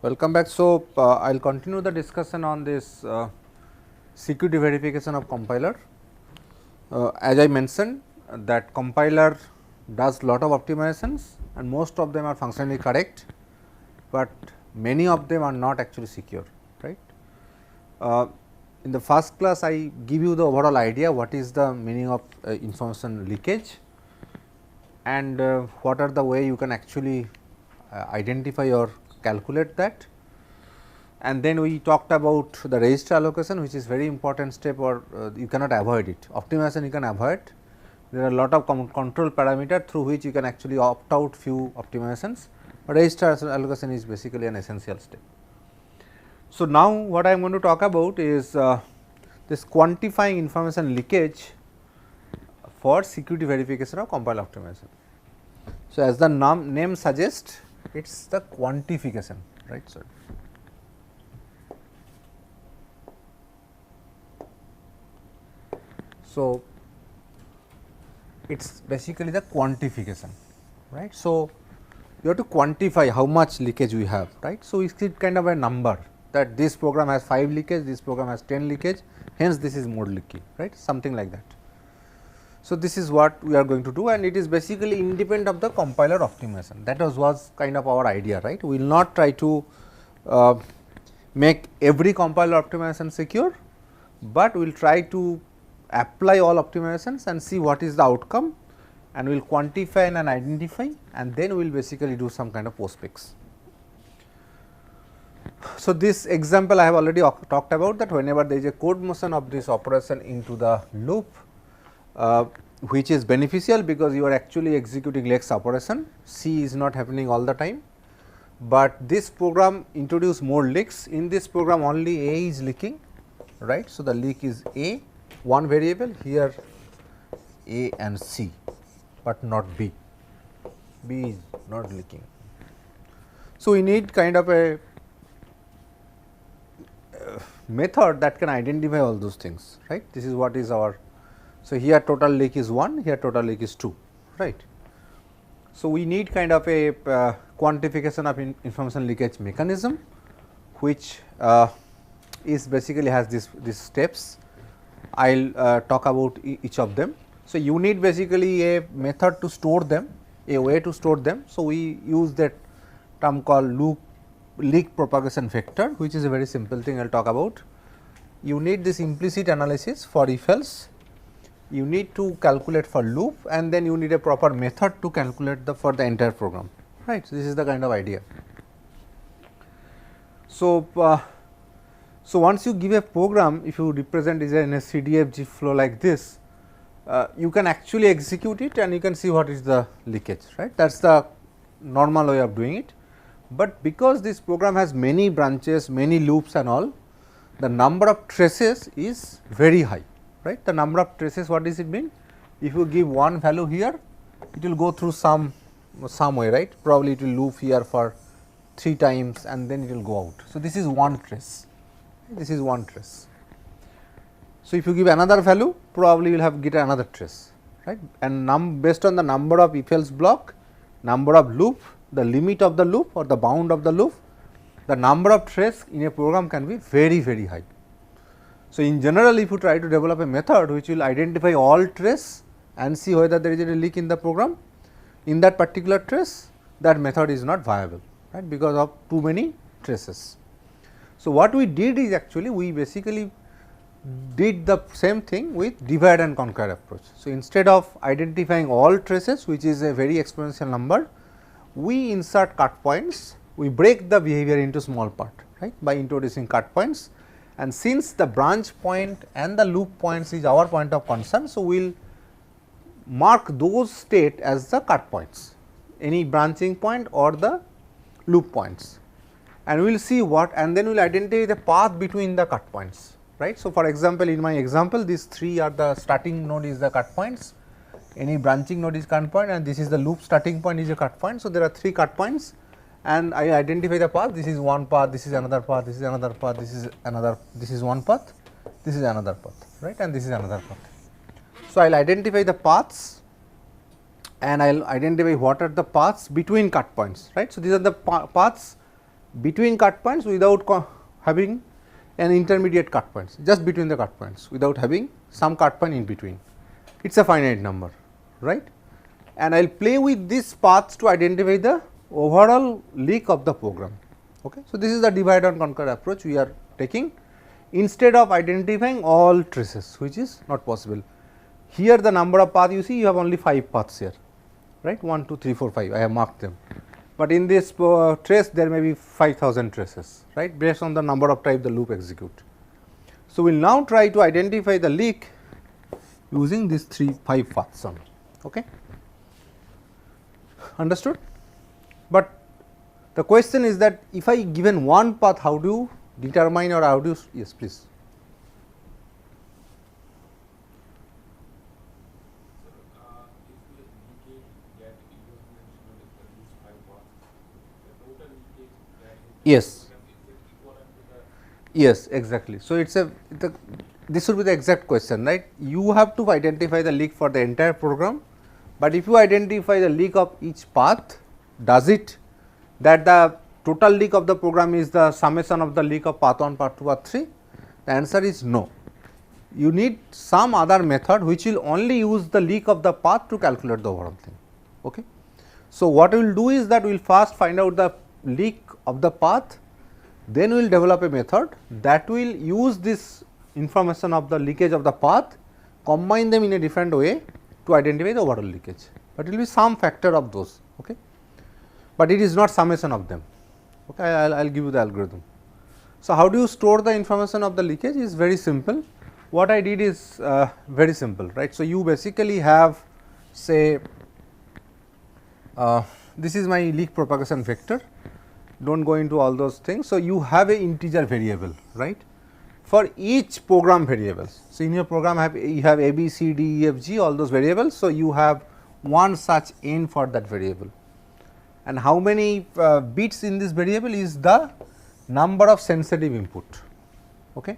Welcome back. So, I will continue the discussion on this security verification of compiler. As I mentioned that compiler does lot of optimizations and most of them are functionally correct, but many of them are not actually secure, right. In the first class I give you the overall idea what is the meaning of information leakage and what are the way you can actually identify or calculate that. And then we talked about the register allocation, which is very important step, or you cannot avoid it. Optimization you can avoid. There are a lot of control parameter through which you can actually opt out few optimizations, but register allocation is basically an essential step. So, now what I am going to talk about is this quantifying information leakage for security verification of compile optimization. So, as the name suggests, it is the quantification, right. So, it is basically the quantification, right. So, you have to quantify how much leakage we have, right. So, it is kind of a number that this program has 5 leakage, this program has 10 leakage, hence this is more leaky, right, something like that. So, this is what we are going to do and it is basically independent of the compiler optimization. That was kind of our idea, right. We will not try to make every compiler optimization secure, but we will try to apply all optimizations and see what is the outcome and we will quantify and identify and then we will basically do some kind of postfix. So, this example I have already talked about that whenever there is a code motion of this operation into the loop, which is beneficial because you are actually executing lex operation, C is not happening all the time, but this program introduce more leaks. In this program only A is leaking, right. So, the leak is A, one variable, here A and C, but not B, B is not leaking. So, we need kind of a method that can identify all those things, right. This is what is our, so here total leak is 1, here total leak is 2, right. So, we need kind of a quantification of information leakage mechanism, which is basically has these steps. I will talk about each of them. So, you need basically a method to store them, a way to store them. So, we use that term called leak propagation vector, which is a very simple thing I will talk about. You need this implicit analysis for if else, you need to calculate for loop and then you need a proper method to calculate for the entire program, right. So, this is the kind of idea. So, so once you give a program, if you represent it in a CDFG flow like this, you can actually execute it and you can see what is the leakage, right. That is the normal way of doing it. But because this program has many branches, many loops and all, the number of traces is very high, right. The number of traces, what does it mean? If you give one value here, it will go through some way, right. Probably it will loop here for 3 times and then it will go out. So, this is one trace, this is one trace. So, if you give another value, probably you will have get another trace, right, and based on the number of if else block, number of loop, the limit of the loop or the bound of the loop, the number of trace in a program can be very, very high. So, in general, if you try to develop a method which will identify all trace and see whether there is a leak in the program, in that particular trace, that method is not viable, right, because of too many traces. So, what we did is actually we basically did the same thing with divide and conquer approach. So, instead of identifying all traces, which is a very exponential number, we insert cut points, we break the behavior into small part, right, by introducing cut points, and since the branch point and the loop points is our point of concern. So, we will mark those state as the cut points, any branching point or the loop points, and we will see what, and then we will identify the path between the cut points, right. So, for example, in my example these 3 are the starting node is the cut points, any branching node is cut point and this is the loop starting point is a cut point. So, there are 3 cut points and I identify the path, this is one path, this is another path, this is another path, this is another, this is one path, this is another path, right, and this is another path. So, I will identify the paths and I will identify what are the paths between cut points, right. So, these are the paths between cut points without having an intermediate cut points, just between the cut points without having some cut point in between. It is a finite number, right, and I will play with this path to identify the overall leak of the program. Okay. So, this is the divide and conquer approach we are taking instead of identifying all traces, which is not possible. Here the number of paths you see, you have only 5 paths here, right, 1, 2, 3, 4, 5, I have marked them, but in this trace there may be 5000 traces, right, based on the number of times the loop execute. So, we will now try to identify the leak using these 5 paths only. Okay. Understood? But the question is that if I given one path, how do you determine, or how do you, yes please. Yes, yes, exactly. So, it is this would be the exact question, right. You have to identify the leak for the entire program, but if you identify the leak of each path, does it that the total leak of the program is the summation of the leak of path 1, path 2, path 3? The answer is no. You need some other method which will only use the leak of the path to calculate the overall thing. Okay. So, what we will do is that we will first find out the leak of the path, then we will develop a method that will use this information of the leakage of the path, combine them in a different way to identify the overall leakage, but it will be some factor of those. Okay. But it is not summation of them. Okay. I will give you the algorithm. So, how do you store the information of the leakage is very simple. What I did is very simple, right. So, you basically have say this is my leak propagation vector, do not go into all those things. So, you have a integer variable, right, for each program variables. So, in your program you have A, B, C, D, E, F, G, all those variables. So, you have one such n for that variable, and how many bits in this variable is the number of sensitive input. Okay.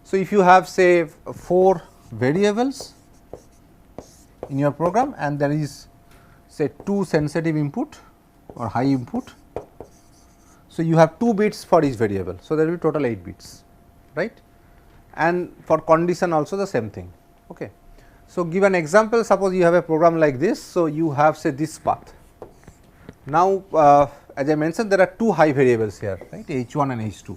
So, if you have say 4 variables in your program and there is say 2 sensitive input or high input. So, you have 2 bits for each variable. So, there will be total 8 bits, right, and for condition also the same thing. Okay. So, give an example, suppose you have a program like this. So, you have say this path. Now, as I mentioned, there are 2 high variables here, right, H1 and H2.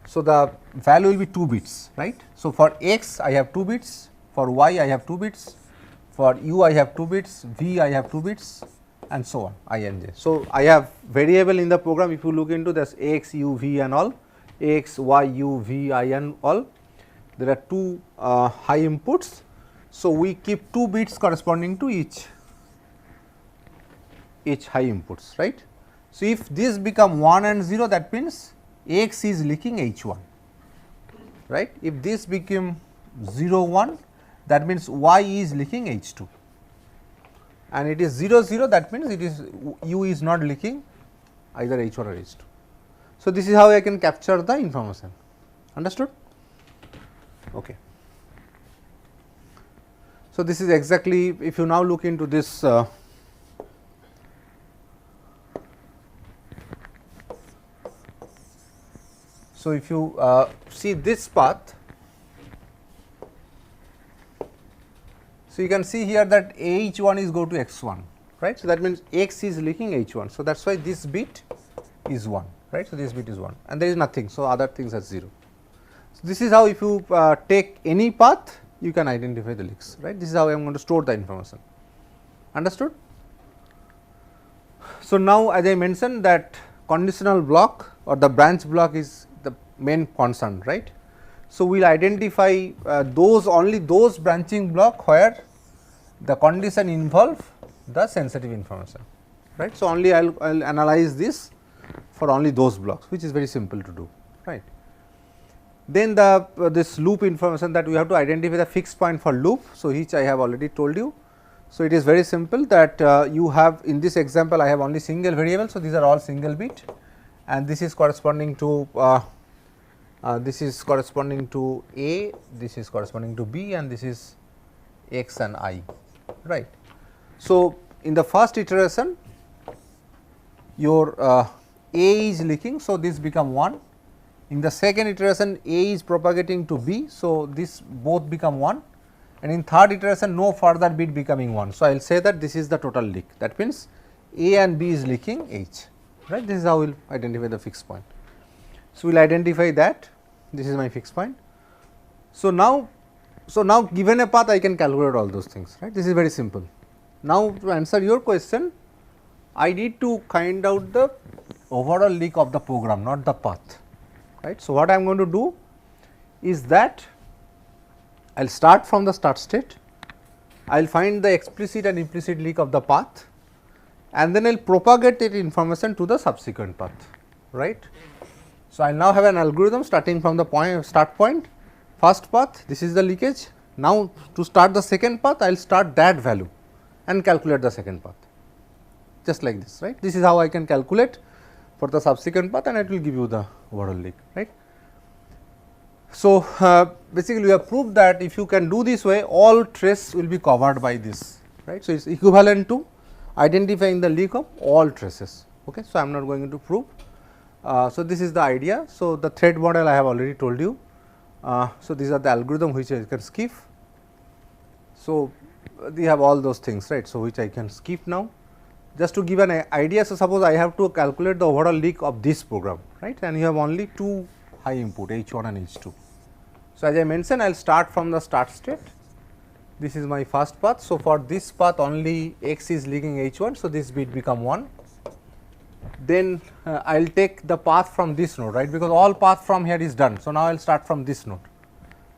So, the value will be 2 bits, right. So, for x I have 2 bits, for y I have 2 bits, for u I have 2 bits, v I have 2 bits, and so on I and j. So, I have variable in the program, if you look into this x, u, v and all, x, y, u, v, I and all, there are 2 high inputs. So, we keep 2 bits corresponding to each high inputs, right. So, if this become 1 and 0, that means x is leaking H1, right. If this became 0, 1, that means y is leaking H2, and it is 0, 0, that means it is u is not leaking either H1 or H2. So, this is how I can capture the information. Understood? Okay. So, this is exactly, if you now look into this so, if you see this path, so you can see here that H1 is go to X1, right. So, that means X is leaking H1. So, that is why this bit is 1, right. So, this bit is 1 and there is nothing. So, other things are 0. So, this is how if you take any path, you can identify the leaks, right. This is how I am going to store the information. Understood? So, now as I mentioned that conditional block or the branch block is the main concern, right. So, we will identify only those branching block where the condition involve the sensitive information, right. So, only I will analyze this for only those blocks, which is very simple to do, right. Then this loop information, that we have to identify the fixed point for loop. So, which I have already told you. So, it is very simple that you have in this example I have only single variable. So, these are all single bit and this is corresponding to A, this is corresponding to B and this is x and I, right. So, in the first iteration your A is leaking. So, this become 1. In the second iteration A is propagating to B. So, this both become 1, and in third iteration no further bit becoming 1. So, I will say that this is the total leak, that means A and B is leaking H, right. This is how we will identify the fixed point. So, we will identify that this is my fixed point. So, now given a path I can calculate all those things, right. This is very simple. Now, to answer your question, I need to find out the overall leak of the program, not the path, right. So, what I am going to do is that I will start from the start state, I will find the explicit and implicit leak of the path, and then I will propagate that information to the subsequent path, right. So, I will now have an algorithm starting from the start point, first path, this is the leakage. Now, to start the second path, I will start that value and calculate the second path, just like this, right. This is how I can calculate for the subsequent path, and it will give you the overall leak, right. So, basically we have proved that if you can do this way, all trace will be covered by this, right. So, it is equivalent to identifying the leak of all traces. Okay. So, I am not going to prove. So, this is the idea. So, the thread model I have already told you. So, these are the algorithm which I can skip. So, we have all those things, right. So, which I can skip now. Just to give an idea, so suppose I have to calculate the overall leak of this program, right, and you have only 2 high input H1 and H2. So, as I mentioned, I will start from the start state. This is my first path. So, for this path only X is leaking H1. So, this bit become 1. Then I will take the path from this node, right, because all path from here is done. So, now I will start from this node,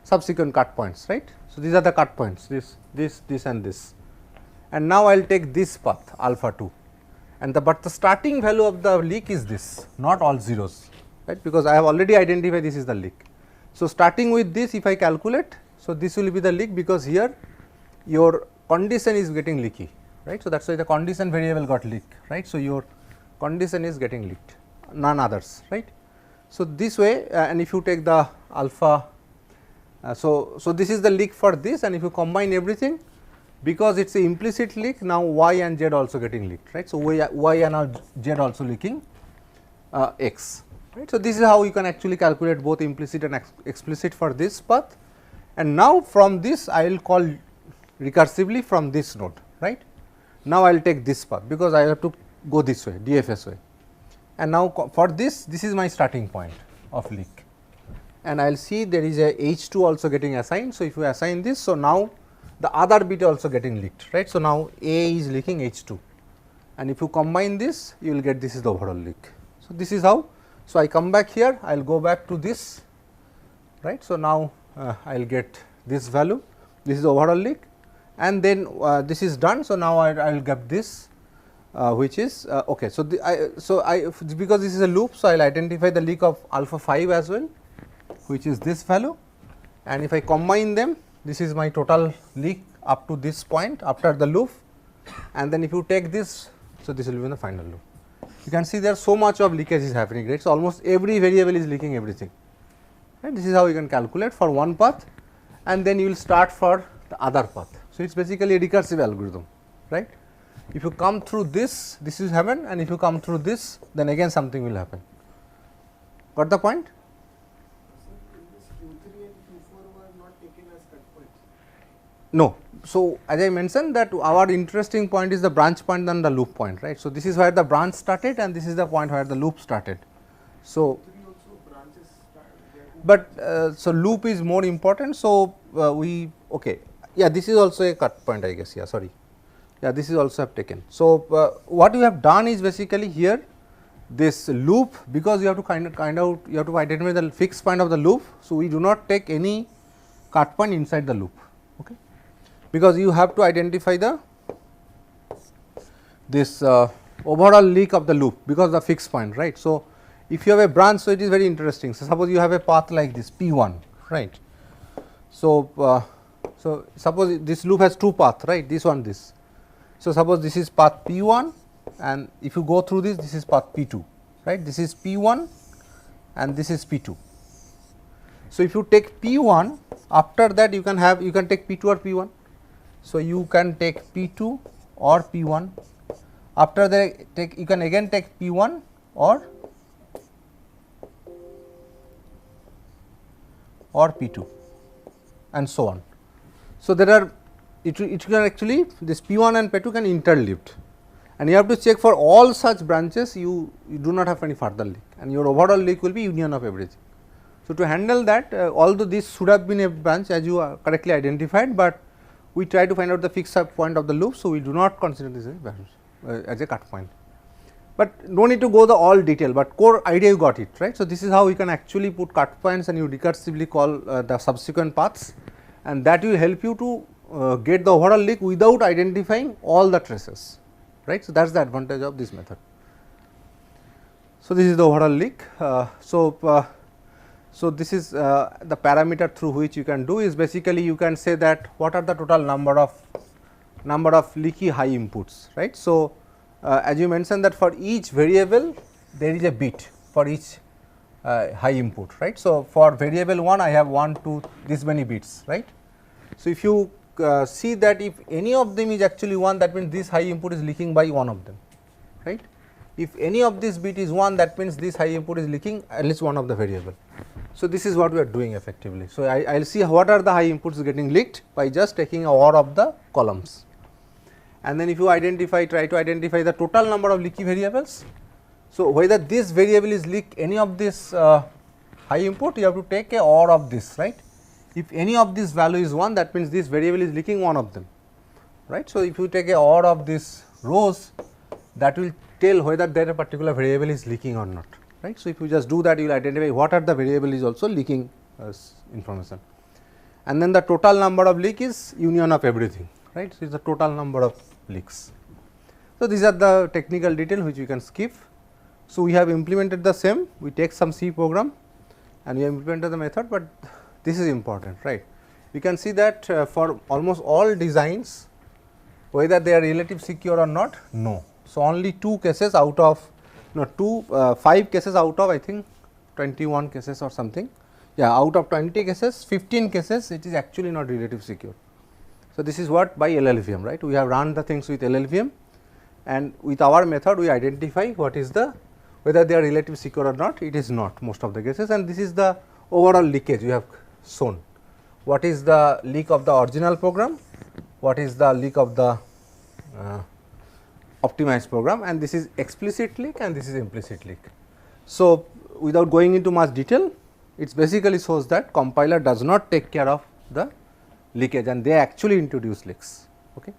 subsequent cut points, right. So, these are the cut points, this and this, and now I will take this path alpha 2, and but the starting value of the leak is this, not all zeros, right, because I have already identified this is the leak. So, starting with this, if I calculate, so this will be the leak, because here your condition is getting leaky, right. So, that is why the condition variable got leaked, right. So, your condition is getting leaked, none others, right. So, this way, and if you take the alpha, so this is the leak for this, and if you combine everything, because it is an implicit leak, now y and z also getting leaked, right. So, y and z also leaking x, right. So, this is how you can actually calculate both implicit and explicit for this path, and now from this I will call recursively from this node, right. Now, I will take this path, because I have to go this way, DFS way, and now for this is my starting point of leak, and I will see there is a H2 also getting assigned. So, if you assign this, so now the other bit also getting leaked, right. So, now A is leaking H2, and if you combine this, you will get this is the overall leak. So, this is how. So, I come back here, I will go back to this, right. So, now I will get this value, this is the overall leak, and then this is done. So, now I will get this, which is okay. So, because this is a loop, so I will identify the leak of alpha 5 as well, which is this value, and if I combine them, this is my total leak up to this point after the loop, and then if you take this, so this will be in the final loop. You can see there so much of leakage is happening, right. So, almost every variable is leaking everything, right. This is how you can calculate for one path, and then you will start for the other path. So, it is basically a recursive algorithm, right. If you come through this, this is happen, and if you come through this, then again something will happen. Got the point? No. So, as I mentioned that our interesting point is the branch point and the loop point, right. So, this is where the branch started, and this is the point where the loop started. So, but so loop is more important. So, this is also a cut point, I guess, sorry, this is also have taken. So, what we have done is basically here this loop, because you have to you have to identify the fixed point of the loop. So, we do not take any cut point inside the loop, okay, because you have to identify the this overall leak of the loop, because the fixed point, right. So, if you have a branch, so it is very interesting. So, suppose you have a path like this P1, right. So, so suppose this loop has 2 paths, right, this one, this. So, suppose this is path P1, and if you go through this, this is path P2, right. This is P1 and this is P2. So, if you take P1, after that you can take P2 or P1. So, you can take P2 or P1, after that you can again take P1 or P2 and so on. So, there are it can actually this P1 and P2 can interleaved, and you have to check for all such branches you do not have any further leak, and your overall leak will be union of everything. So, to handle that, although this should have been a branch as you correctly identified, but we try to find out the fixed point of the loop. So, we do not consider this as a cut point, but no need to go the all detail, but core idea you got it, right. So, this is how you can actually put cut points and you recursively call the subsequent paths, and that will help you to get the overall leak without identifying all the traces, right. So, that is the advantage of this method. So, this is the overall leak. So, this is the parameter through which you can do is basically you can say that what are the total number of leaky high inputs, right. So, as you mentioned that for each variable there is a bit for each high input, right. So, for variable 1 I have 1, 2 this many bits, right. So, if you see that if any of them is actually 1, that means this high input is leaking by one of them, right. If any of this bit is 1, that means this high input is leaking at least one of the variable. So, this is what we are doing effectively. So, I will see what are the high inputs getting leaked by just taking a OR of the columns, and then if you try to identify the total number of leaky variables. So, whether this variable is leak any of this high input, you have to take a OR of this, right. If any of this value is 1, that means this variable is leaking one of them, right. So, if you take a OR of this rows, that will tell whether there a particular variable is leaking or not, right. So, if you just do that, you will identify what are the variable is also leaking information, and then the total number of leak is union of everything, right. So, it is the total number of leaks. So, these are the technical detail which we can skip. So, we have implemented the same, we take some C program and we have implemented the method, but this is important, right. You can see that for almost all designs, whether they are relative secure or not, no. So, only 2 cases out of 5 cases out of I think 21 cases or something, yeah, out of 20 cases 15 cases it is actually not relative secure. So, this is what by LLVM, right. We have run the things with LLVM, and with our method we identify what is the whether they are relative secure or not, it is not most of the cases, and this is the overall leakage we have shown. What is the leak of the original program, what is the leak of the optimized program, and this is explicit leak and this is implicit leak. So, without going into much detail, it basically shows that compiler does not take care of the leakage and they actually introduce leaks, okay.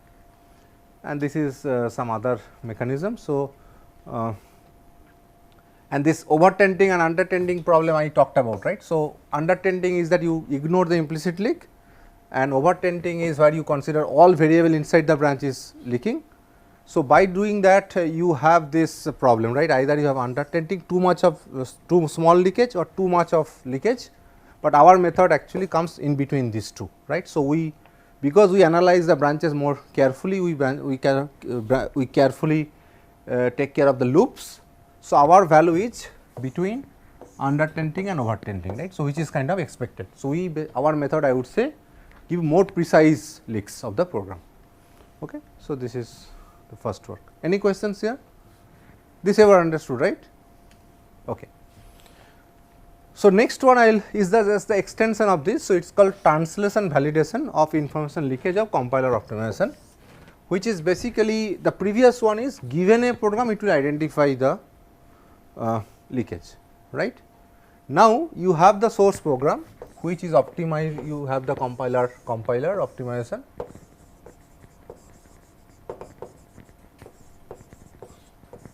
And this is some other mechanism. So, and this overtenting and undertenting problem I talked about, right. So, undertenting is that you ignore the implicit leak, and overtenting is where you consider all variable inside the branch is leaking. So, by doing that you have this problem, right. Either you have undertenting, too much of too small leakage or too much of leakage, but our method actually comes in between these two, right. So, because we analyze the branches more carefully, we carefully take care of the loops. So, our value is between undertenting and overtenting, right. So, which is kind of expected. So, our method I would say give more precise leaks of the program, okay. So, this is the first work. Any questions here? This ever understood, right? Okay. So, next one is just the extension of this. So, it is called translation validation of information leakage of compiler optimization, which is basically the previous one is given a program it will identify the leakage, right. Now, you have the source program which is optimized, you have the compiler optimization,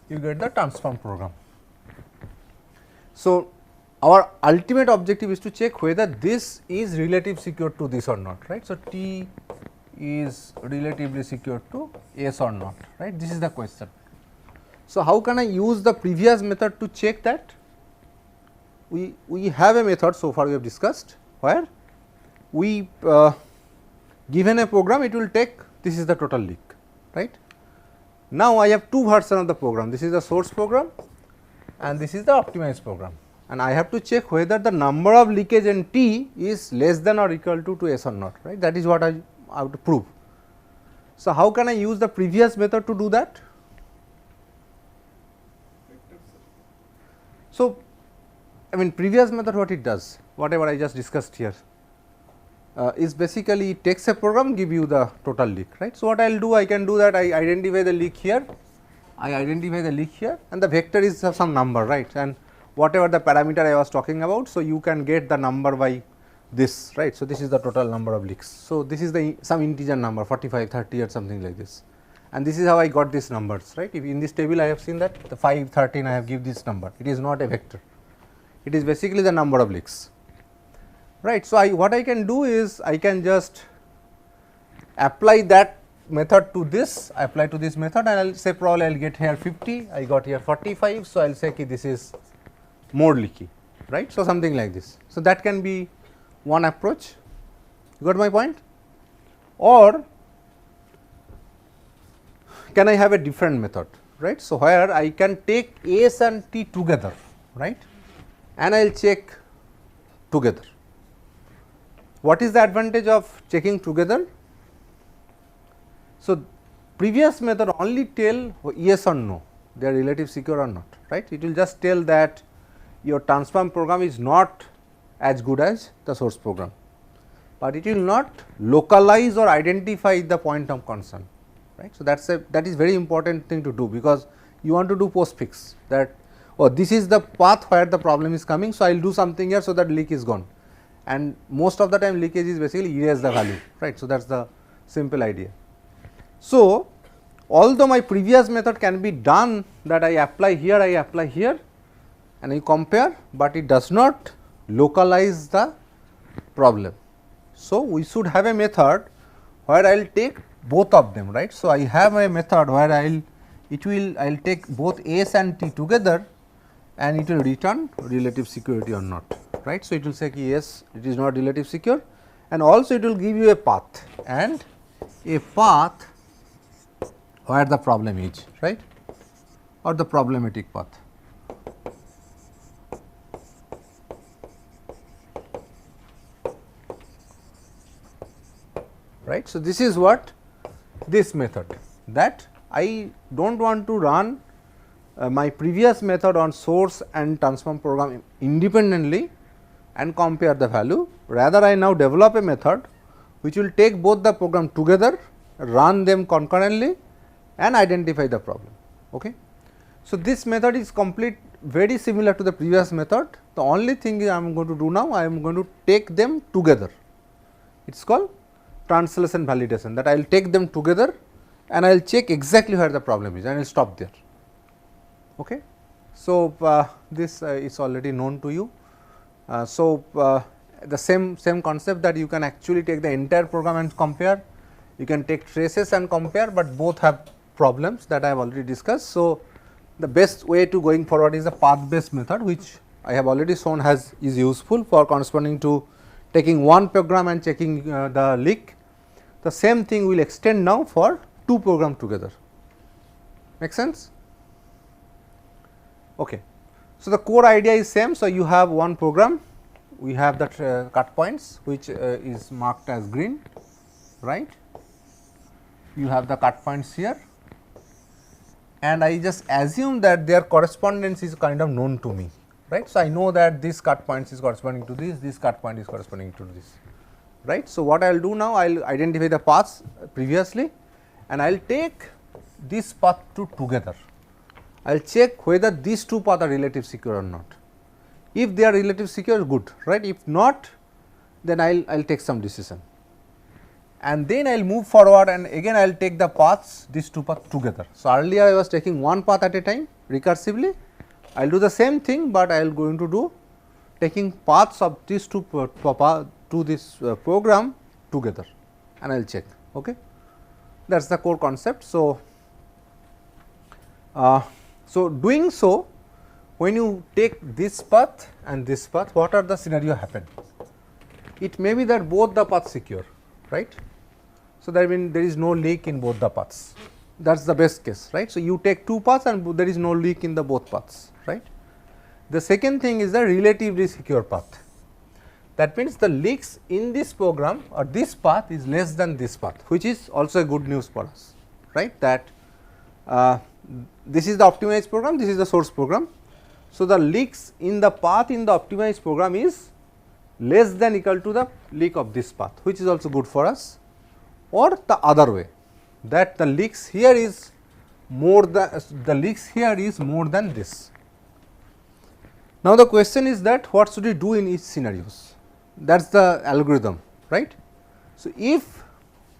you get the transform program. So, our ultimate objective is to check whether this is relative secure to this or not, right. So, T is relatively secure to S or not, right. This is the question. So, how can I use the previous method to check that? We have a method so far we have discussed, where we given a program it will take this is the total leak, right. Now, I have two versions of the program, this is the source program and this is the optimized program, and I have to check whether the number of leakage in T is less than or equal to S or not, right. That is what I have to prove. So, how can I use the previous method to do that? So, I mean previous method what it does, whatever I just discussed here is basically it takes a program, give you the total leak, right. So, what I will do, I can do that, I identify the leak here, and the vector is some number, right, and whatever the parameter I was talking about. So, you can get the number by this, right. So, this is the total number of leaks. So, this is the some integer number 45, 30 or something like this, and this is how I got these numbers, right. If in this table I have seen that the 5, 13 I have give this number, it is not a vector, it is basically the number of leaks, right. So, what I can do is I can just apply that method to this, apply to this method, and I will say probably I will get here 50, I got here 45. So, I will say this is more leaky, right. So, something like this. So, that can be one approach, you got my point. Or can I have a different method, right. So, where I can take S and T together, right, and I will check together. What is the advantage of checking together? So, previous method only tell yes or no, they are relative secure or not, right. It will just tell that your transform program is not as good as the source program, but it will not localize or identify the point of concern, right. So, that is very important thing to do, because you want to do post fix that, oh, this is the path where the problem is coming. So, I will do something here so that leak is gone, and most of the time leakage is basically erase the value, right. So, that is the simple idea. So, although my previous method can be done that I apply here and I compare, but it does not localize the problem. So, we should have a method where I will take both of them, right. So, I have a method where I will take both S and T together and it will return relative security or not, right. So, it will say yes, it is not relative secure, and also it will give you a path and a path where the problem is, right, or the problematic path. Right. So, this is what this method, that I do not want to run my previous method on source and transform program independently and compare the value. Rather, I now develop a method which will take both the program together, run them concurrently and identify the problem. Okay. So, this method is very similar to the previous method. The only thing I am going to do now, I am going to take them together. It is called translation validation, that I will take them together and I will check exactly where the problem is and I will stop there. Okay. So, this is already known to you. The same concept, that you can actually take the entire program and compare, you can take traces and compare, but both have problems that I have already discussed. So, the best way to going forward is a path based method, which I have already shown is useful for corresponding to taking one program and checking the leak. The same thing will extend now for two programs together. Make sense? Okay. So, the core idea is same. So, you have one program, we have that cut points which is marked as green, right. You have the cut points here, and I just assume that their correspondence is kind of known to me, right. So, I know that this cut point is corresponding to this cut point is corresponding to this, right. So, what I will do now, I will identify the paths previously and I will take this path together. I will check whether these two paths are relative secure or not. If they are relative secure, good, right. If not, then I will take some decision, and then I will move forward and again I will take the paths, these two paths together. So, earlier I was taking one path at a time recursively, I will do the same thing, but I will going to do taking paths of these two to this program together and I will check. Okay. That is the core concept. So, doing so, when you take this path and this path, what are the scenario happen? It may be that both the paths secure, right. So, that means there is no leak in both the paths, that is the best case, right. So, you take two paths and there is no leak in the both paths, right. The second thing is the relatively secure path. That means, the leaks in this program or this path is less than this path, which is also a good news for us, right, that this is the optimized program, this is the source program. So, the leaks in the path in the optimized program is less than equal to the leak of this path, which is also good for us, or the other way, that the leaks here is more than this. Now, the question is that what should we do in each scenarios? That is the algorithm, right. So, if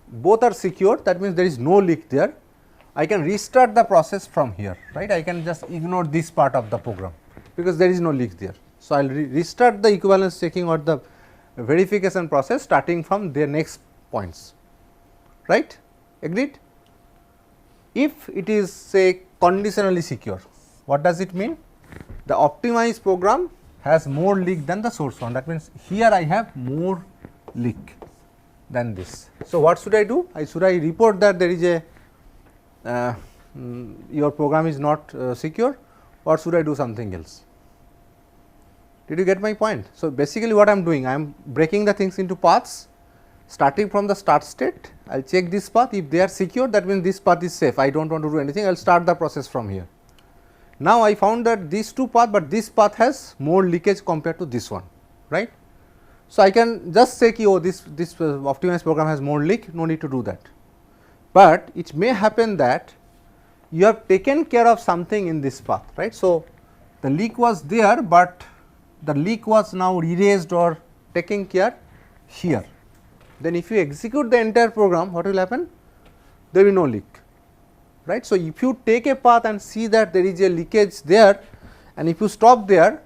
both are secure, that means there is no leak there, I can restart the process from here, right. I can just ignore this part of the program because there is no leak there. So, I will restart the equivalence checking or the verification process starting from their next points, right, agreed. If it is say conditionally secure, what does it mean? The optimized program has more leak than the source one, that means here I have more leak than this. So, what should I do? Should I report that there is a your program is not secure, or should I do something else? Did you get my point? So, basically what I am doing, I am breaking the things into paths starting from the start state. I will check this path, if they are secure, that means this path is safe, I do not want to do anything, I will start the process from here. Now, I found that these two paths, but this path has more leakage compared to this one, right. So, I can just say ki, oh, this optimized program has more leak, no need to do that. But it may happen that you have taken care of something in this path, right. So, the leak was there, but the leak was now erased or taken care here. Then if you execute the entire program, what will happen? There will be no leak, right. So, if you take a path and see that there is a leakage there, and if you stop there,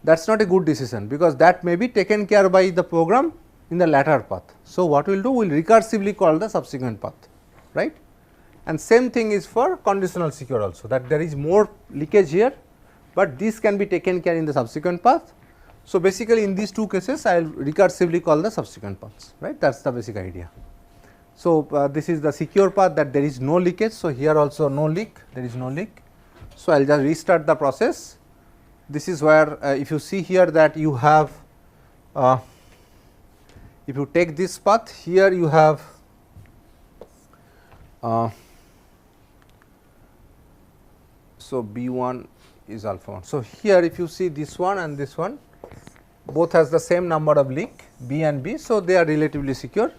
that is not a good decision, because that may be taken care by the program in the latter path. So, what we will do? We will recursively call the subsequent path, right. And same thing is for conditional secure also, that there is more leakage here, but this can be taken care in the subsequent path. So, basically in these two cases I will recursively call the subsequent paths, right, that is the basic idea. So, this is the secure path, that there is no leakage. So, here also no leak, there is no leak. So, I will just restart the process. This is where if you see here that you have, if you take this path, here you have so B1 is alpha 1. So, here if you see this one and this one, both has the same number of leak, B and B. So, they are relatively secure,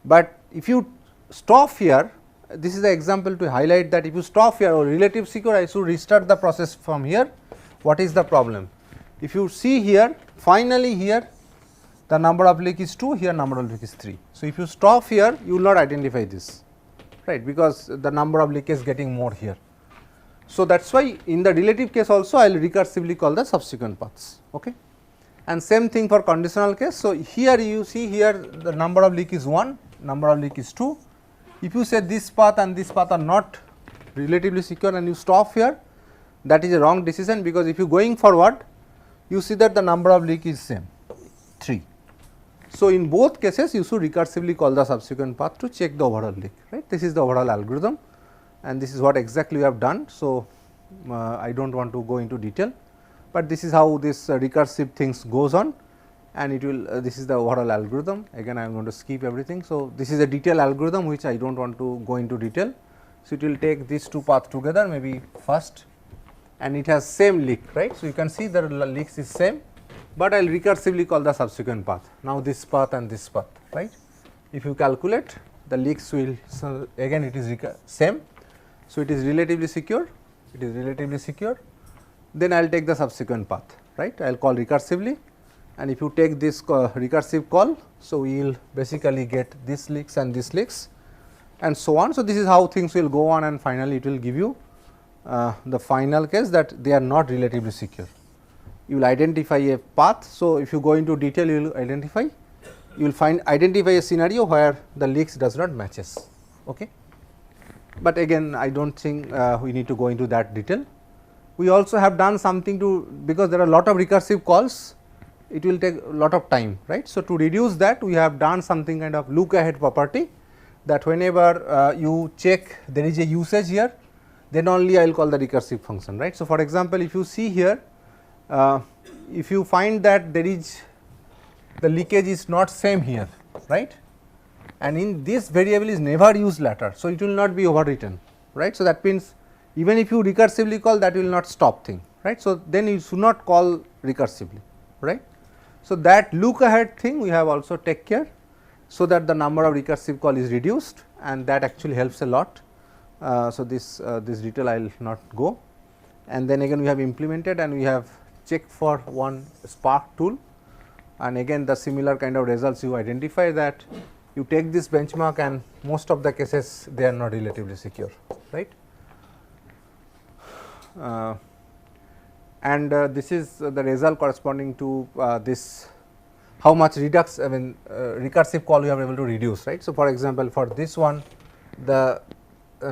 but if you stop here, this is the example to highlight that if you stop here or relative secure, I should restart the process from here. What is the problem? If you see here, finally here the number of leak is 2, here number of leak is 3. So, if you stop here, you will not identify this, right, because the number of leak is getting more here. So, that is why in the relative case also I will recursively call the subsequent paths, okay. And same thing for conditional case. So, here you see here the number of leak is 1, number of leak is 2. If you say this path and this path are not relatively secure and you stop here, that is a wrong decision, because if you going forward, you see that the number of leak is same 3. So, in both cases you should recursively call the subsequent path to check the overall leak, right. This is the overall algorithm, and this is what exactly we have done. So, I do not want to go into detail, but this is how this recursive things goes on, and it will this is the overall algorithm. Again I am going to skip everything. So, this is a detailed algorithm which I do not want to go into detail. So, it will take these two paths together maybe first, and it has same leak, right. So, you can see the leaks is same, but I will recursively call the subsequent path. Now, this path and this path, right. If you calculate, the leaks will, so again it is same. So, it is relatively secure, it is relatively secure. Then I will take the subsequent path, right. I will call recursively, and if you take this recursive call, so we will basically get this leaks and this leaks and so on. So, this is how things will go on, and finally it will give you the final case that they are not relatively secure. You will identify a path. So, if you go into detail, you will identify, you will identify a scenario where the leaks does not matches, okay. But again I do not think we need to go into that detail. We also have done something to, because there are a lot of recursive calls, it will take a lot of time, right. So, to reduce that, we have done something kind of look ahead property, that whenever you check there is a usage here, then only I will call the recursive function, right. So, for example, if you see here, if you find that there is the leakage is not same here, right, and in this variable is never used later. So, it will not be overwritten, right. So, that means Even if you recursively call, that will not stop thing, right. So, then you should not call recursively, right. So, that look ahead thing we have also take care, so that the number of recursive call is reduced, and that actually helps a lot. So, this detail I will not go, and then again we have implemented and we have checked for one Spark tool, and again the similar kind of results you identify that you take this benchmark and most of the cases they are not relatively secure, right. This is the result corresponding to this how much recursive call we are able to reduce, right. So, for example, for this one the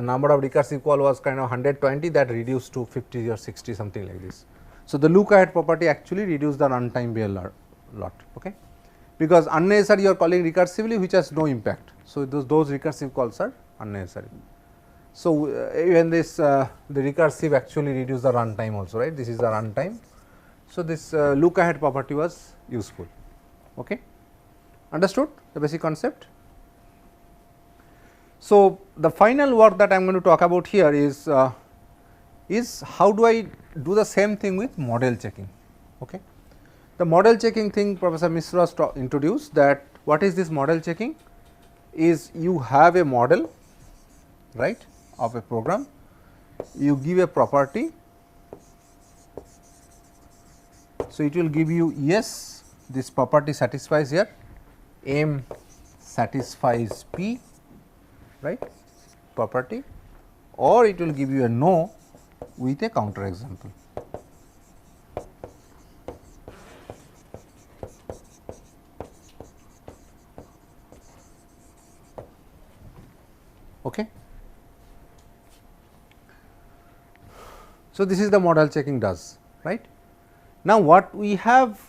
number of recursive call was kind of 120, that reduced to 50 or 60, something like this. So, the look ahead property actually reduced the runtime by a lot, okay, because unnecessary you are calling recursively which has no impact. So, those recursive calls are unnecessary. So, even this the recursive actually reduce the runtime also, right. This is the runtime. So, this look ahead property was useful, okay. Understood the basic concept. So, the final work that I am going to talk about here is how do I do the same thing with model checking, okay. The model checking thing Professor Mishra introduced, that what is this model checking is you have a model, right, of a program, you give a property. So, it will give you yes, this property satisfies here, M satisfies P, right, property, or it will give you a no with a counter example. Okay. So, this is the model checking does, right. Now, what we have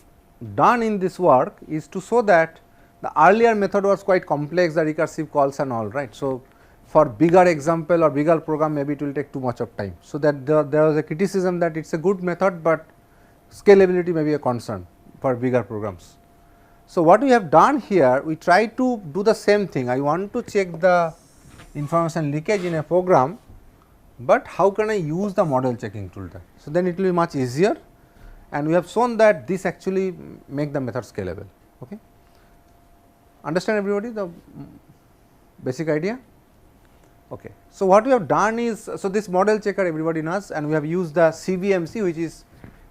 done in this work is to show that the earlier method was quite complex, the recursive calls and all, right. So, for bigger example or bigger program maybe it will take too much of time. So, that there was a criticism that it is a good method, but scalability may be a concern for bigger programs. So, what we have done here, we try to do the same thing. I want to check the information leakage in a program, but how can I use the model checking tool there? So, then it will be much easier, and we have shown that this actually make the method scalable. Okay. Understand everybody the basic idea? Okay. So, what we have done is, so this model checker everybody knows, and we have used the CVMC, which is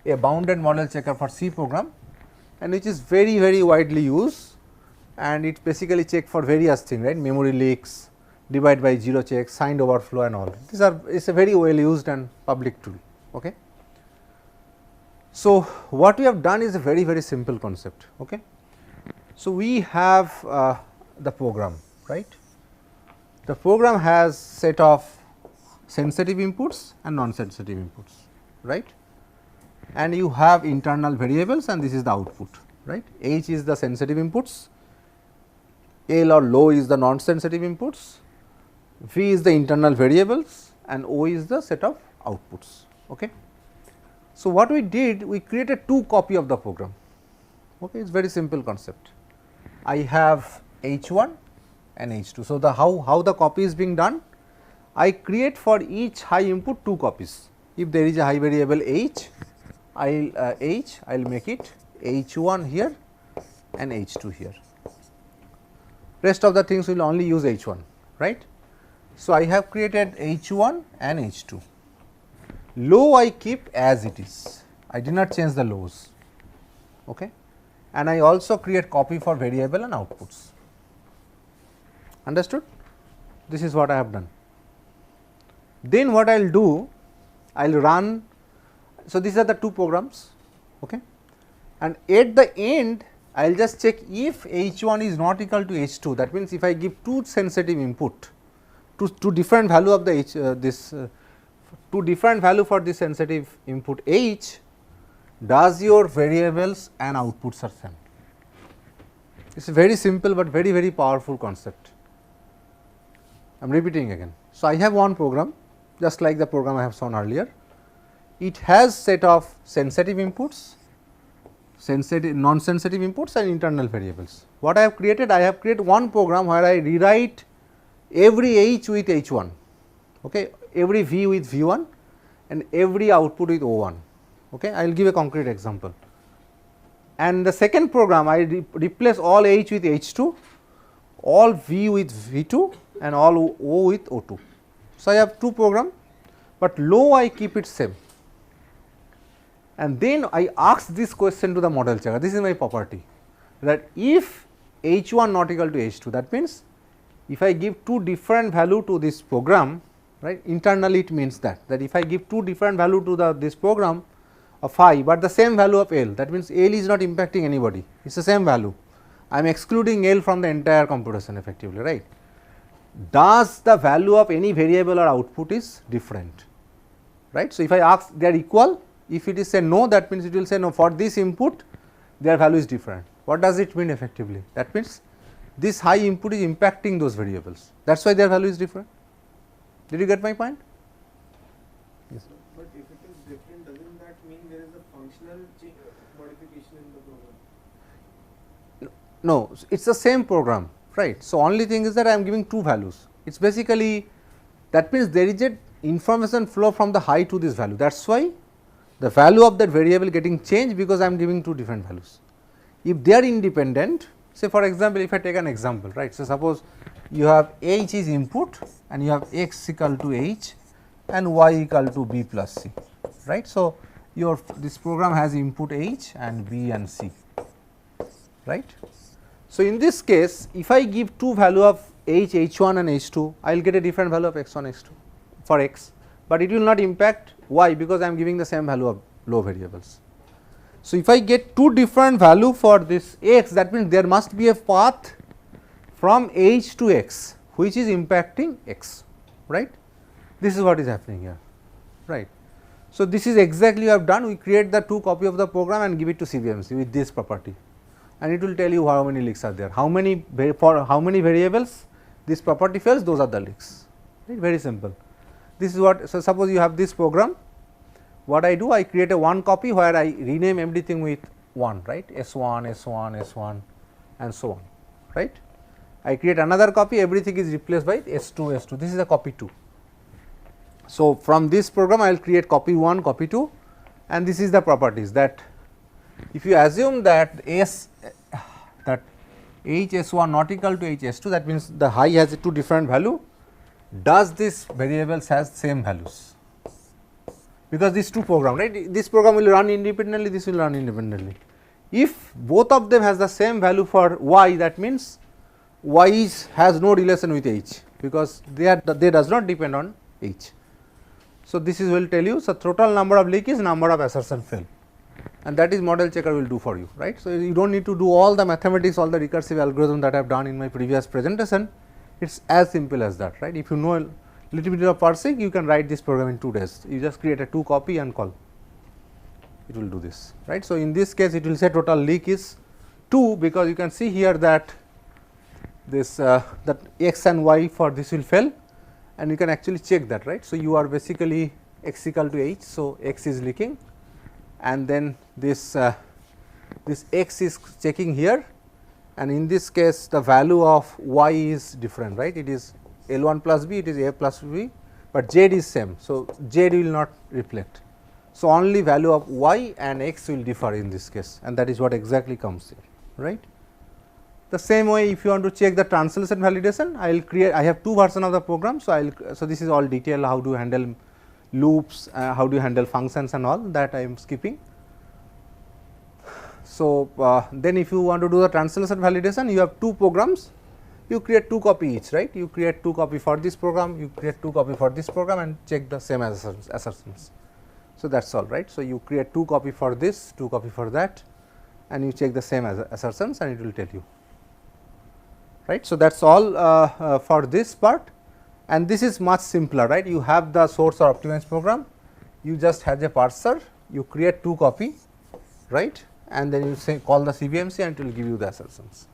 a bounded model checker for C program, and which is very widely used, and it basically check for various things, right, memory leaks, divide by zero check, signed overflow and all. These are, it is a very well used and public tool. Okay. So, what we have done is a very simple concept. Okay. So, we have the program, right. The program has set of sensitive inputs and non-sensitive inputs, right, and you have internal variables, and this is the output, right. H is the sensitive inputs, L or low is the non-sensitive inputs, V is the internal variables, and O is the set of outputs. Okay. So, what we did, we created two copy of the program. Okay, it is very simple concept. I have H1 and H2. So, the how the copy is being done, I create for each high input two copies. If there is a high variable H, I will make it H1 here and H2 here. Rest of the things will only use H1, right. So, I have created H1 and H2. Low I keep as it is, I did not change the lows, okay. And I also create copy for variable and outputs. Understood? This is what I have done. Then what I will do, I will run. So, these are the two programs, okay. And at the end I will just check if H1 is not equal to H2. That means, if I give two sensitive input, two different value of the two different value for this sensitive input H, does your variables and outputs are same. It is a very simple, but very powerful concept. I am repeating again. So, I have one program just like the program I have shown earlier. It has set of sensitive inputs, non-sensitive inputs and internal variables. What I have created? I have created one program where I rewrite every H with H1, okay, every V with V1 and every output with O1. Okay, I will give a concrete example. And the second program, I replace all H with H2, all V with V2, and all O with O2. So, I have two programs, but low I keep it same. And then I ask this question to the model checker. This is my property, that if H1 not equal to H2, that means if I give two different value to this program, right, internally it means that if I give two different value to this program of phi, but the same value of L, that means L is not impacting anybody, it is the same value. I am excluding L from the entire computation effectively, right. Does the value of any variable or output is different, right. So, if I ask they are equal, if it is say no, that means it will say no, for this input their value is different. What does it mean effectively? That means this high input is impacting those variables, that is why their value is different. Did you get my point? Yes. But if it is different, doesn't that mean there is a functional modification in the program? No, it is the same program, right. So, only thing is that I am giving two values. It is basically, that means there is a information flow from the high to this value, that is why the value of that variable getting changed, because I am giving two different values. If they are independent, say for example, if I take an example, right. So, suppose you have H is input and you have x equal to H and y equal to B plus C, right. So, this program has input H and B and C, right. So, in this case, if I give two value of H, H1 and H2, I will get a different value of x1, x2 for x, but it will not impact y, because I am giving the same value of low variables. So, if I get two different value for this x, that means there must be a path from H to x which is impacting x, right. This is what is happening here, right. So, this is exactly we have done, we create the two copy of the program and give it to CVMC with this property, and it will tell you how many leaks are there, for how many variables this property fails, those are the leaks, right, very simple. This is what, so suppose you have this program, what I do, I create a one copy where I rename everything with 1, right, S1, S1, S1 and so on, right. I create another copy, everything is replaced by S2, S2, this is a copy 2. So, from this program I will create copy 1, copy 2, and this is the properties, that if you assume that that H S1 not equal to H S2, that means the high has a two different value, does this variables has same values, because these two program, right, this program will run independently, this will run independently. If both of them has the same value for y, that means y has no relation with H, because they does not depend on H. So, this is will tell you, so total number of leak is number of assertion fail, and that is model checker will do for you, right. So, you do not need to do all the mathematics, all the recursive algorithm that I have done in my previous presentation, it is as simple as that, right. If you know a little bit of parsing, you can write this program in 2 days, you just create a 2 copy and call, it will do this, right. So, in this case it will say total leak is 2, because you can see here that this that x and y for this will fail, and you can actually check that, right. So, you are basically x equal to H, so x is leaking, and then this x is checking here, and in this case the value of y is different, right, it is L1 plus B, it is A plus B, but Z is same. So, Z will not reflect. So, only value of y and x will differ in this case, and that is what exactly comes here, right. The same way, if you want to check the translation validation, I will create, I have two versions of the program. So, I will, so this is all detail how to handle loops, how do you handle functions and all that I am skipping. So, then if you want to do the translation validation, you have two programs, you create 2 copy each, right, you create 2 copy for this program, you create 2 copy for this program and check the same assertions. So, that is all, right. So, you create 2 copy for this, 2 copy for that, and you check the same assertions and it will tell you, right. So, that is all for this part, and this is much simpler, right. You have the source or optimized program, you just have a parser, you create 2 copy, right, and then you say call the CVMC and it will give you the assertions.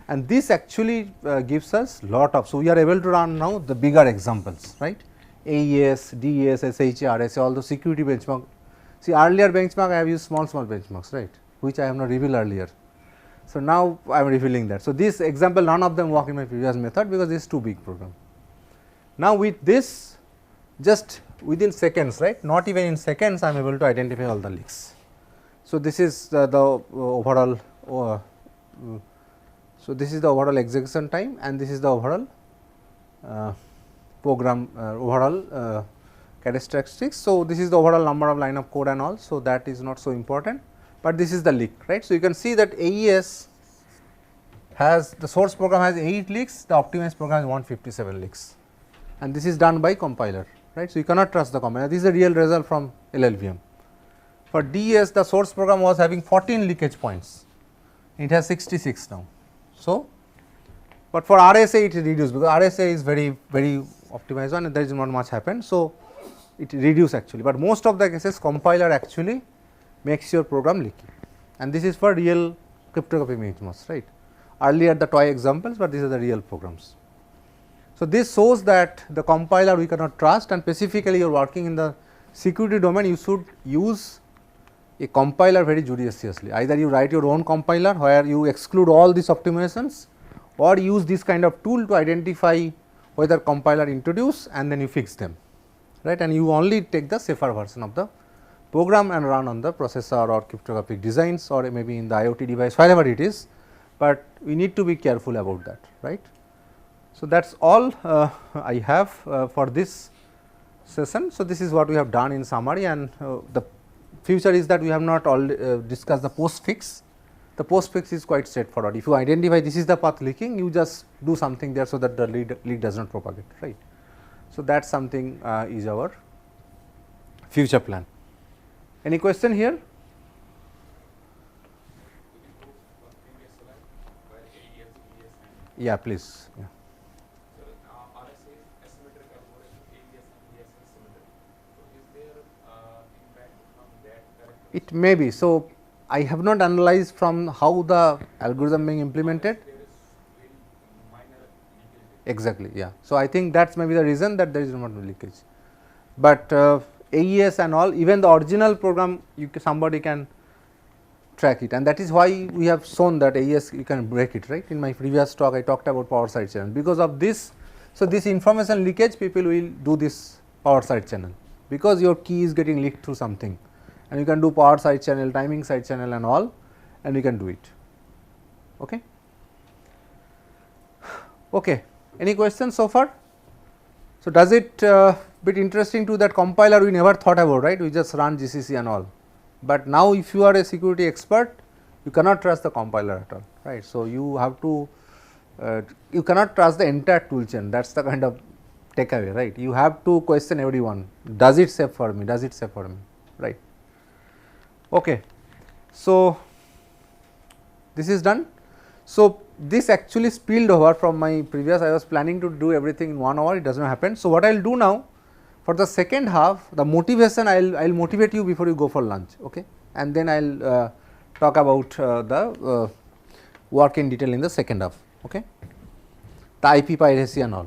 And this actually gives us lot of, so we are able to run now the bigger examples, right, AES, DES, SHR, SA, all the security benchmark. See, earlier benchmark I have used small benchmarks, right, which I have not revealed earlier. So, now I am revealing that. So, this example none of them work in my previous method, because this is too big program. Now, with this just within seconds, right, not even in seconds I am able to identify all the leaks. So, this is the overall so this is the overall execution time and this is the overall program overall characteristics. So, this is the overall number of line of code and all. So, that is not so important, but this is the leak, right. So, you can see that AES has the source program has 8 leaks, the optimized program has 157 leaks, and this is done by compiler, right. So, you cannot trust the compiler. This is the real result from LLVM. For DES, the source program was having 14 leakage points, it has 66 now. So, but for RSA it is reduced, because RSA is very optimized one and there is not much happened. So, it reduces actually, but most of the cases compiler actually makes your program leaky, and this is for real cryptographic mechanisms, right. Earlier the toy examples, but these are the real programs. So, this shows that the compiler we cannot trust, and specifically you are working in the security domain, you should use a compiler very judiciously. Either you write your own compiler where you exclude all these optimizations, or use this kind of tool to identify whether compiler introduce and then you fix them, right, and you only take the safer version of the program and run on the processor or cryptographic designs or maybe in the IoT device, wherever it is, but we need to be careful about that, right. So, that is all I have for this session. So, this is what we have done in summary, and the future is that we have not all discussed the post fix. The post fix is quite straightforward. If you identify this is the path leaking, you just do something there so that the leak does not propagate, right. So, that is something is our future plan. Any question here? Yeah, please. Yeah. It may be. So, I have not analyzed from how the algorithm being implemented. Exactly, yeah. So, I think that is maybe the reason that there is not leakage, but AES and all, even the original program somebody can track it, and that is why we have shown that AES you can break it, right. In my previous talk I talked about power side channel because of this. So, this information leakage people will do this power side channel, because your key is getting leaked through something, and you can do power side channel, timing side channel and all, and you can do it. Okay. Okay. Any questions so far? So, does it bit interesting to that compiler we never thought about, right, we just run GCC and all, but now if you are a security expert you cannot trust the compiler at all, right. So, you have to you cannot trust the entire tool chain, that is the kind of takeaway, right. You have to question everyone, does it save for me, does it save for me, right. Okay. So, this is done. So, this actually spilled over from my previous, I was planning to do everything in 1 hour, it does not happen. So, what I will do now for the second half, the motivation I will motivate you before you go for lunch, okay, and then I will talk about the work in detail in the second half, okay, the IP piracy and all.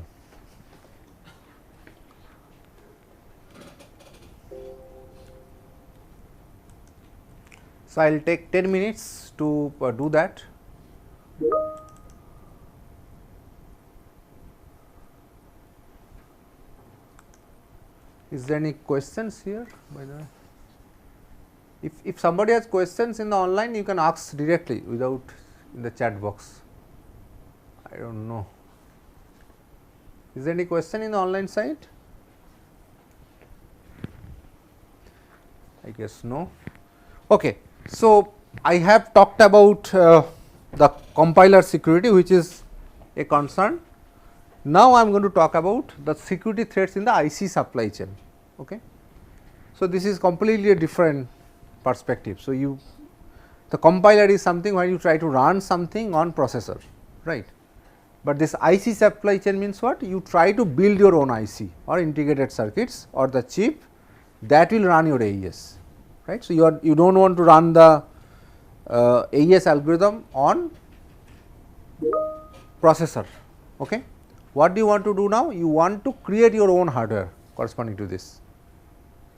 So, I will take 10 minutes to do that. Is there any questions here by the way? If somebody has questions in the online, you can ask directly without in the chat box. I do not know. Is there any question in the online site? I guess no. Okay. So, I have talked about the compiler security, which is a concern. Now, I am going to talk about the security threats in the IC supply chain. Okay. So, this is completely a different perspective. So, the compiler is something where you try to run something on processor, right, but this IC supply chain means what? You try to build your own IC or integrated circuits or the chip that will run your AES, right. So, you do not want to run the AES algorithm on processor. Okay. What do you want to do now? You want to create your own hardware corresponding to this.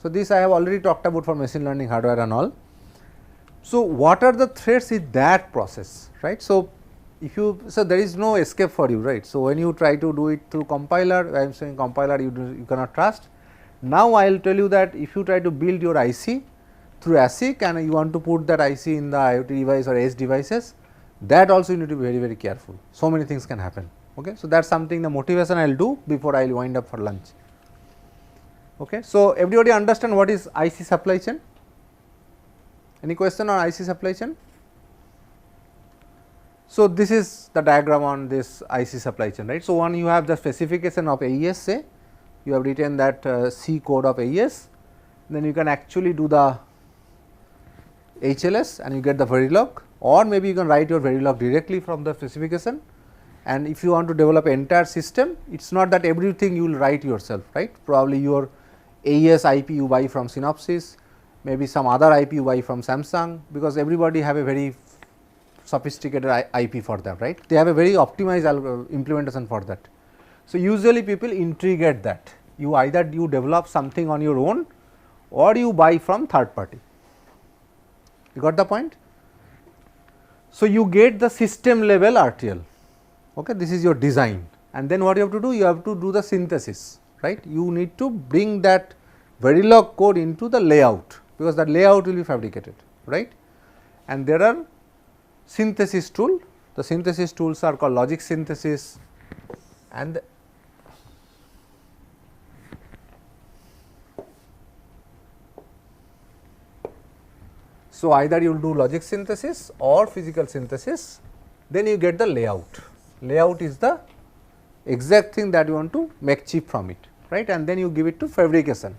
So, this I have already talked about for machine learning hardware and all. So, what are the threats in that process, right. So, if you, so there is no escape for you, right. So, when you try to do it through compiler, I am saying compiler you cannot trust, Now, I will tell you that if you try to build your IC through ASIC and you want to put that IC in the IoT device or edge devices, that also you need to be very, very careful. So many things can happen. Okay. So, that is something the motivation I will do before I will wind up for lunch. Okay. So, everybody understand what is IC supply chain? Any question on IC supply chain? So, this is the diagram on this IC supply chain, right. So, one you have the specification of AES, say you have written that C code of AES, then you can actually do the HLS and you get the Verilog, or maybe you can write your Verilog directly from the specification. And if you want to develop entire system, it is not that everything you will write yourself, right. Probably your AES IP you buy from Synopsys, maybe some other IP you buy from Samsung, because everybody have a very sophisticated IP for that, right. They have a very optimized implementation for that. So, usually people integrate that, you either you develop something on your own or you buy from third party. You got the point? So, you get the system level RTL, okay. This is your design, and then what you have to do? You have to do the synthesis, right. You need to bring that Verilog code into the layout, because that layout will be fabricated, right. And there are synthesis tool, the synthesis tools are called logic synthesis, and so either you will do logic synthesis or physical synthesis, then you get the layout. Layout is the exact thing that you want to make chip from it, right, and then you give it to fabrication.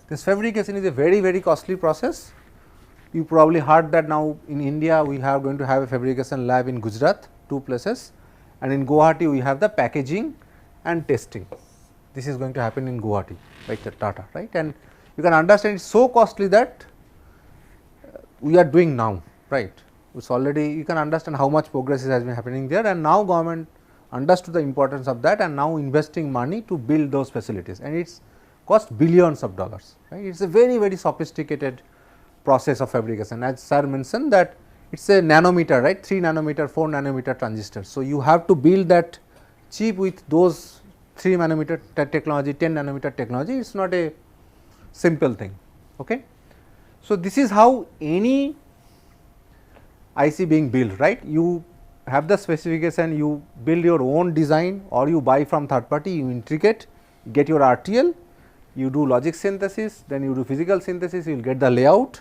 This fabrication is a very, very costly process. You probably heard that now in India we are going to have a fabrication lab in Gujarat, 2 places, and in Guwahati we have the packaging and testing. This is going to happen in Guwahati by Tata, right, and you can understand it is so costly that we are doing now, right. It is already, you can understand how much progress has been happening there, and now government understood the importance of that and now investing money to build those facilities, and it cost billions of dollars, right. It is a very, very sophisticated process of fabrication, as sir mentioned that it is a nanometer, right, 3 nanometer, 4 nanometer transistors. So, you have to build that chip with those 3 nanometer technology, 10 nanometer technology, it is not a simple thing. Okay. So, this is how any IC being built, right. You have the specification, you build your own design or you buy from third party, you integrate, get your RTL, you do logic synthesis, then you do physical synthesis, you will get the layout,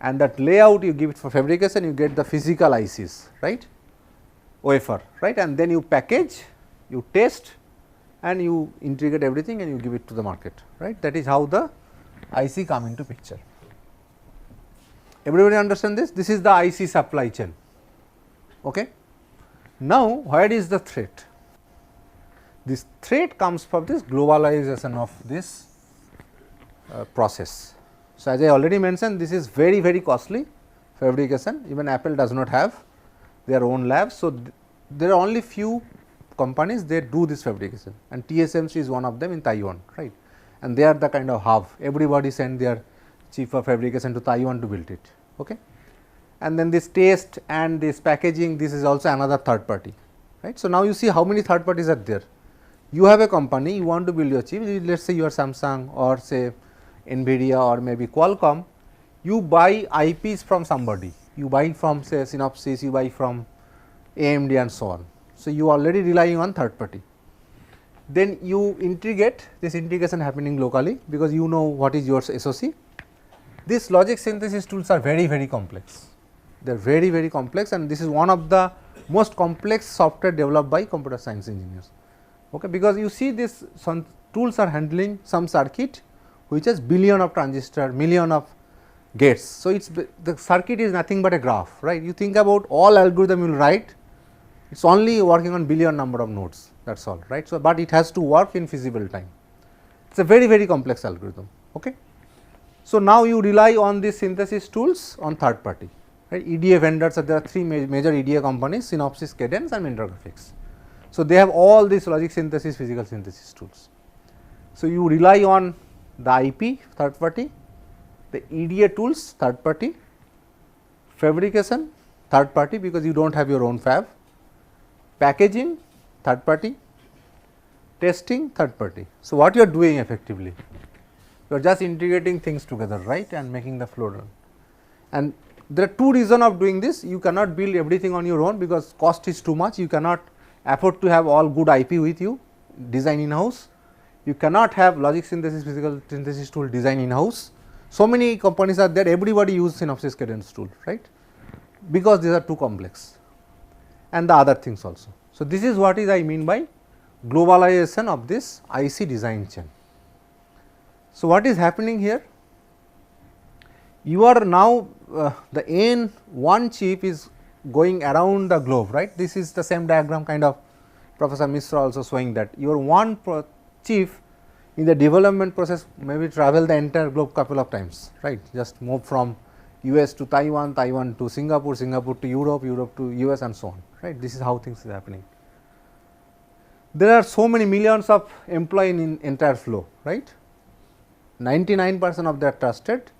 and that layout you give it for fabrication, you get the physical ICs, right, wafer, right, and then you package, you test and you integrate everything and you give it to the market, right. That is how the IC come into picture. Everybody understand this? This is the IC supply chain. Okay. Now, where is the threat? This threat comes from this globalization of this process. So, as I already mentioned, this is very, very costly fabrication, even Apple does not have their own labs. So, there are only few companies they do this fabrication, and TSMC is one of them in Taiwan, right, and they are the kind of hub, everybody send their chip for fabrication to Taiwan to build it. Okay. And then this test and this packaging, this is also another third party, right. So, now you see how many third parties are there. You have a company, you want to build your chip, let us say you are Samsung or say NVIDIA or maybe Qualcomm, you buy IPs from somebody, you buy from say Synopsys, you buy from AMD and so on. So, you are already relying on third party. Then you integrate, this integration happening locally, because you know what is your SOC. These logic synthesis tools are very, very complex, they are very, very complex, and this is one of the most complex software developed by computer science engineers. Okay, because you see this some tools are handling some circuit which has billion of transistor, million of gates. So, it is the circuit is nothing but a graph, right. You think about all algorithm you will write, it is only working on billion number of nodes, that is all, right. So, but it has to work in feasible time, it is a very, very complex algorithm. Okay. So, now you rely on these synthesis tools on third party, right. EDA vendors, there are 3 major EDA companies, Synopsys, Cadence and Mentor Graphics. So, they have all these logic synthesis, physical synthesis tools. So, you rely on the IP third party, the EDA tools third party, fabrication third party because you do not have your own fab, packaging third party, testing third party. So, what you are doing effectively? You are just integrating things together, right, and making the flow run. And there are two reasons of doing this. You cannot build everything on your own because cost is too much. You cannot afford to have all good IP with you, design in house. You cannot have logic synthesis, physical synthesis tool design in house. So many companies are there, everybody use synopsis cadence tool, right, because these are too complex, and the other things also. So, this is what is I mean by globalization of this IC design chain. So, what is happening here? You are now the N1 chip is going around the globe, right. This is the same diagram kind of Professor Mishra also showing that your one chip in the development process maybe travel the entire globe couple of times, right, just move from US to Taiwan, Taiwan to Singapore, Singapore to Europe, Europe to US and so on, right. This is how things is happening. There are so many millions of employees in entire flow, right. 99% of them are trusted,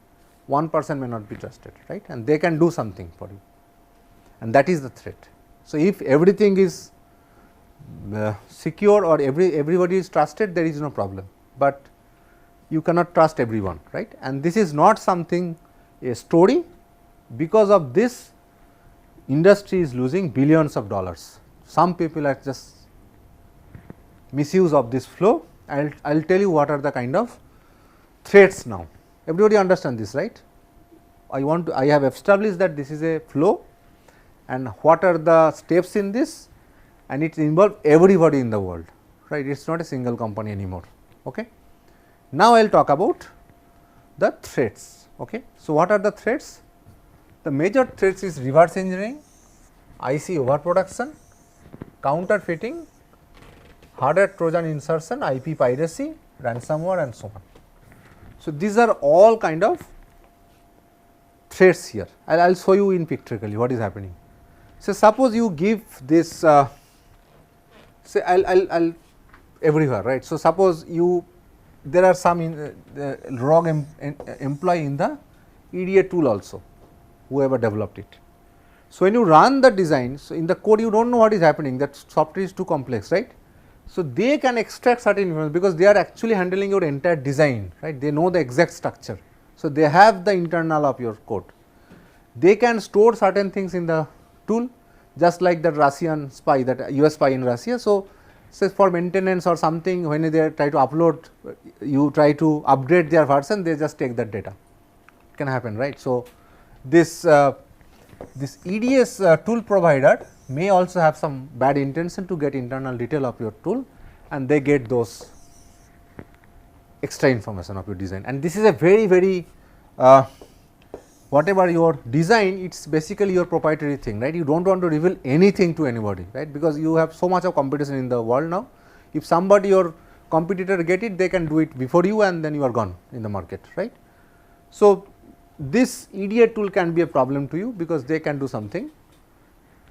1% may not be trusted, right, and they can do something for you, and that is the threat. So, if everything is secure or everybody is trusted, there is no problem, but you cannot trust everyone, right, and this is not something a story. Because of this, industry is losing billions of dollars. Some people are just misuse of this flow. I will tell you what are the kind of threats now. Everybody understand this, right? I have established that this is a flow and what are the steps in this, and it involves everybody in the world, right. It is not a single company anymore. Okay. Now, I will talk about the threats. Okay. So, what are the threats? The major threats is reverse engineering, IC overproduction, counterfeiting, hardware Trojan insertion, IP piracy, ransomware and so on. So, these are all kind of threats here. I will show you in pictorially what is happening. So, suppose you give this say I'll everywhere, right. So, suppose there are some rogue employee in the EDA tool also, whoever developed it. So, when you run the design, so in the code you do not know what is happening, that software is too complex, right. So, they can extract certain information because they are actually handling your entire design, right. They know the exact structure. So, they have the internal of your code. They can store certain things in the tool, just like the Russian spy, that US spy in Russia. So, say for maintenance or something, when they try to upload, you try to upgrade their version, they just take that data. It can happen, right. So, this EDS tool provider may also have some bad intention to get internal detail of your tool, and they get those extra information of your design. And this is a very whatever your design, it is basically your proprietary thing, right. You do not want to reveal anything to anybody, right, because you have so much of competition in the world now. If somebody, your competitor get it, they can do it before you, and then you are gone in the market, right. So, this EDA tool can be a problem to you because they can do something.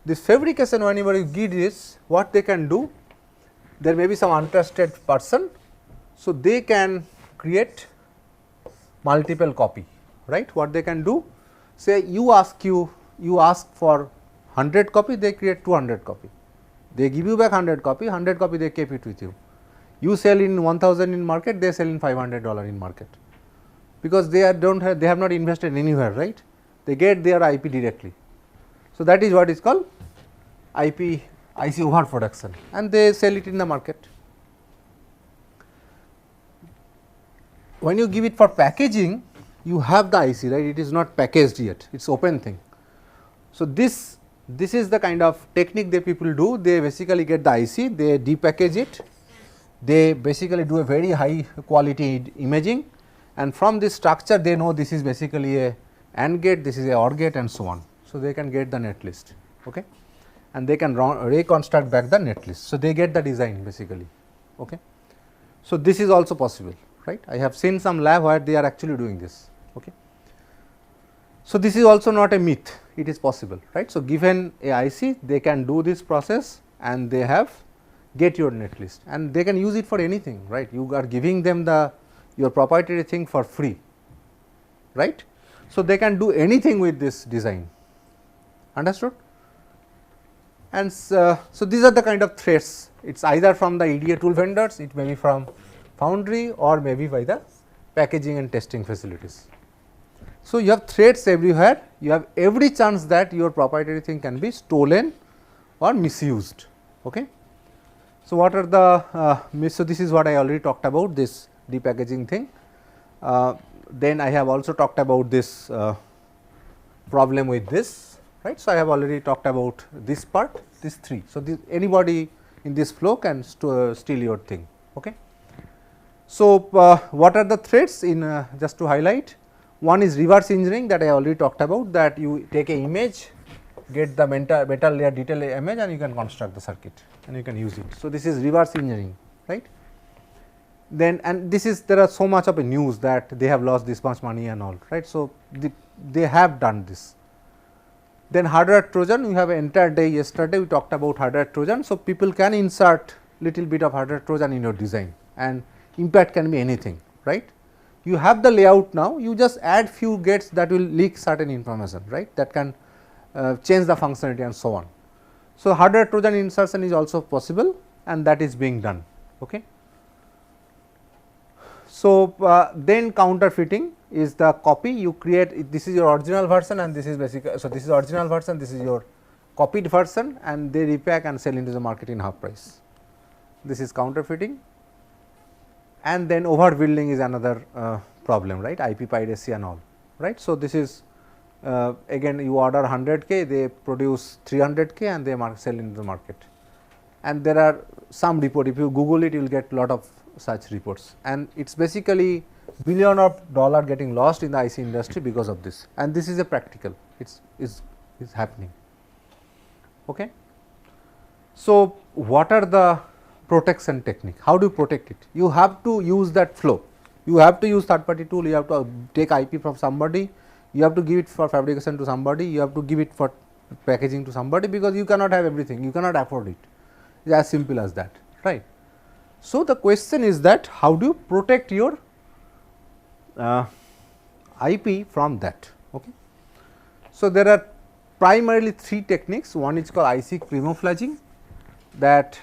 This fabrication, whenever you give this, what they can do, there may be some untrusted person. So, they can create multiple copy, right. What they can do, say you ask for 100 copy, they create 200 copy, they give you back 100 copy they keep it with you. You sell in 1000 in market, they sell in $500 in market, because they have not invested anywhere, right. They get their IP directly. So, that is what is called IC overproduction, and they sell it in the market. When you give it for packaging, you have the IC, right, it is not packaged yet, it is open thing. So, this is the kind of technique that people do. They basically get the IC, they depackage it, they basically do a very high quality imaging, and from this structure they know this is basically a AND gate, this is a OR gate and so on. So, they can get the net list, okay, and they can reconstruct back the net list. So, they get the design basically. Okay. So, this is also possible, right. I have seen some lab where they are actually doing this. Okay. So, this is also not a myth, it is possible, right. So, given a IC, they can do this process and they have get your net list, and they can use it for anything, right. You are giving them your proprietary thing for free, right. So, they can do anything with this design, understood. And so, these are the kind of threats, it is either from the EDA tool vendors, it may be from foundry or maybe by the packaging and testing facilities. So, you have threats everywhere, you have every chance that your proprietary thing can be stolen or misused. Okay. So, what are the so this is what I already talked about, this depackaging thing. Then I have also talked about this problem with this, right. So, I have already talked about this part, this 3. So, anybody in this flow can steal your thing. Okay. So, what are the threats in just to highlight? One is reverse engineering, that I already talked about, that you take a image, get the metal layer detail image and you can construct the circuit and you can use it. So, this is reverse engineering, right. Then and this is, there are so much of a news that they have lost this much money and all, right. So, they have done this. Then hardware trojan, we have an entire day yesterday we talked about hardware trojan. So, people can insert little bit of hardware trojan in your design and impact can be anything, right. You have the layout now, you just add few gates that will leak certain information, right, that can change the functionality and so on. So, hardware trojan insertion is also possible and that is being done. Okay. So, then counterfeiting is the copy you create, this is your original version and this is basically, so this is original version, this is your copied version and they repack and sell into the market in half price. This is counterfeiting. And then overbuilding is another problem, right, IP piracy and all, right. So, this is again you order 100k, they produce 300k and they sell into the market. And there are some report, if you Google it, you will get lot of such reports and it is basically billion of dollar getting lost in the IC industry because of this, and this is a practical, it is happening. Okay. So, what are the protection technique? How do you protect it? You have to use that flow, you have to use third party tool, you have to take IP from somebody, you have to give it for fabrication to somebody, you have to give it for packaging to somebody, because you cannot have everything, you cannot afford it. It is as simple as that, right. So, the question is that how do you protect your IP from that. Okay. So, there are primarily 3 techniques, one is called IC camouflaging, that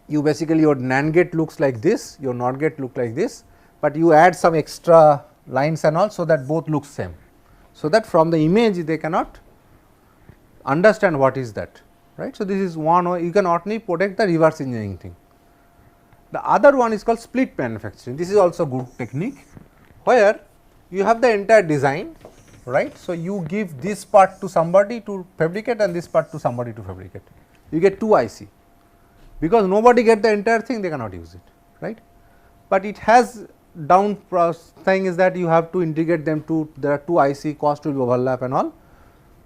you basically your NAND gate looks like this, your NOT gate look like this, but you add some extra lines and all, so that both look same. So, that from the image they cannot understand what is that, right. So, this is one way you can only protect the reverse engineering thing. The other one is called split manufacturing, this is also good technique, where you have the entire design, right. So, you give this part to somebody to fabricate and this part to somebody to fabricate, you get 2 IC. Because nobody get the entire thing, they cannot use it, right. But it has down thing is that you have to integrate them to, there are 2 IC, cost will overlap and all.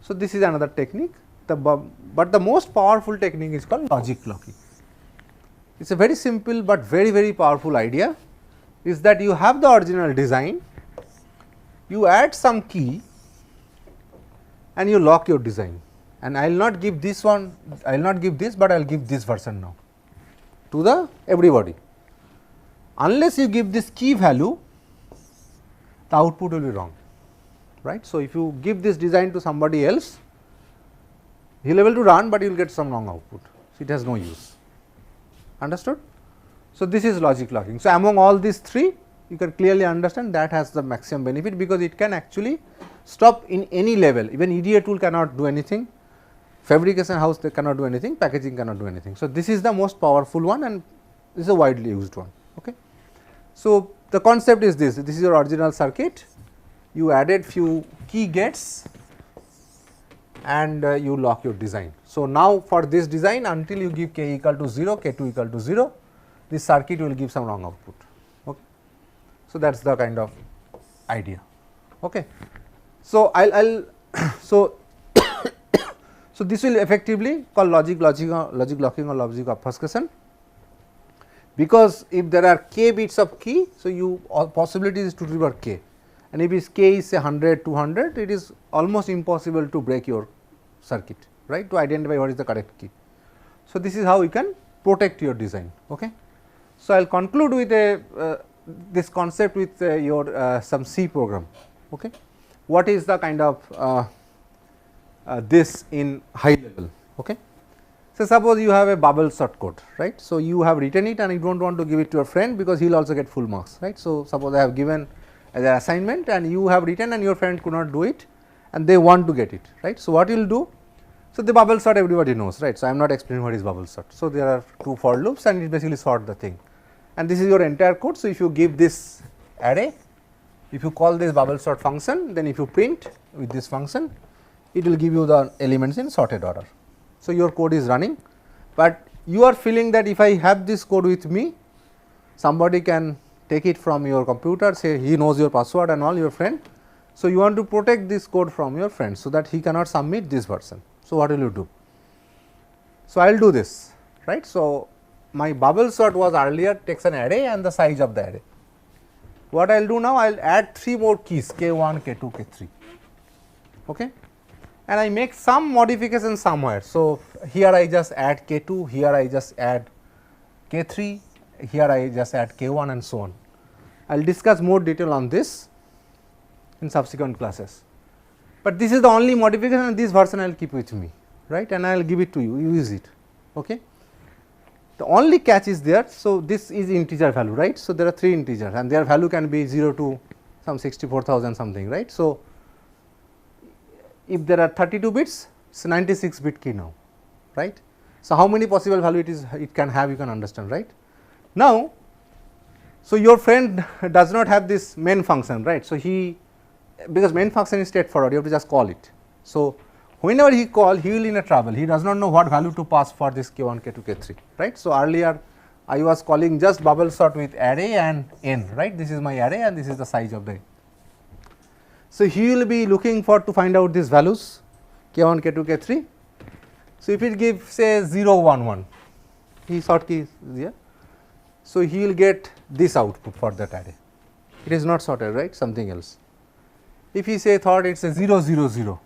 So, this is another technique, but the most powerful technique is called logic locking. It is a very simple, but very powerful idea, is that you have the original design, you add some key and you lock your design, and I will not give this one, I will not give this, but I will give this version now to the everybody. Unless you give this key value, the output will be wrong, right. So, if you give this design to somebody else, he will be able to run, but you will get some wrong output. So, it has no use, understood. So, this is logic locking. So, among all these 3, you can clearly understand that has the maximum benefit, because it can actually stop in any level, even EDA tool cannot do anything, fabrication house they cannot do anything, packaging cannot do anything. So, this is the most powerful one and this is a widely used one. Okay. So, the concept is this is your original circuit, you added few key gates and you lock your design. So, now for this design, until you give k equal to 0, k2 equal to 0, this circuit will give some wrong output. Okay. So, that is the kind of idea. Okay. So, I'll so so this will effectively call logic locking or logic obfuscation, because if there are k bits of key, so you all possibility is to reverse k, and if is k is say 100, 200, it is almost impossible to break your circuit, right, to identify what is the correct key. So, this is how you can protect your design. Okay. So, I will conclude with a this concept with your some C program. Okay. What is the kind of this in high level? Okay. So, suppose you have a bubble sort code, right. So, you have written it and you do not want to give it to your friend because he will also get full marks, right. So, suppose I have given as an assignment and you have written and your friend could not do it and they want to get it, right. So, what you will do? So, the bubble sort everybody knows, right. So, I am not explaining what is bubble sort. So, there are two for loops and it basically sort the thing, and this is your entire code. So, if you give this array, if you call this bubble sort function, then if you print with this function, it will give you the elements in sorted order. So, your code is running, but you are feeling that if I have this code with me, somebody can take it from your computer, say he knows your password and all, your friend. So, you want to protect this code from your friend, so that he cannot submit this version. So, what will you do? So, I will do this, right. So, my bubble sort was earlier takes an array and the size of the array. What I will do now? I will add 3 more keys k1, k2, k3, okay, and I make some modification somewhere. So, here I just add k2, here I just add k3, here I just add k1 and so on. I will discuss more detail on this in subsequent classes, but this is the only modification and this version I will keep with me, right, and I will give it to you, you use it, okay. The only catch is there. So, this is integer value, right. So, there are 3 integers and their value can be 0 to some 64,000 something, right. So, if there are 32 bits, it is 96 bit key now, right. So, how many possible value it can have, you can understand, right. Now, so your friend does not have this main function, right. So, because main function is straightforward, you have to just call it. So, whenever he call, he will in a trouble, he does not know what value to pass for this k1, k2, k3, right. So, earlier I was calling just bubble sort with array and n, right. This is my array and this is the size of the. So, he will be looking for to find out these values k1, k2, k3. So, if it gives say 0, 1, 1, he sort key is here. So, he will get this output for that array, it is not sorted, right, something else. If he say thought it is a 0, 0, 0,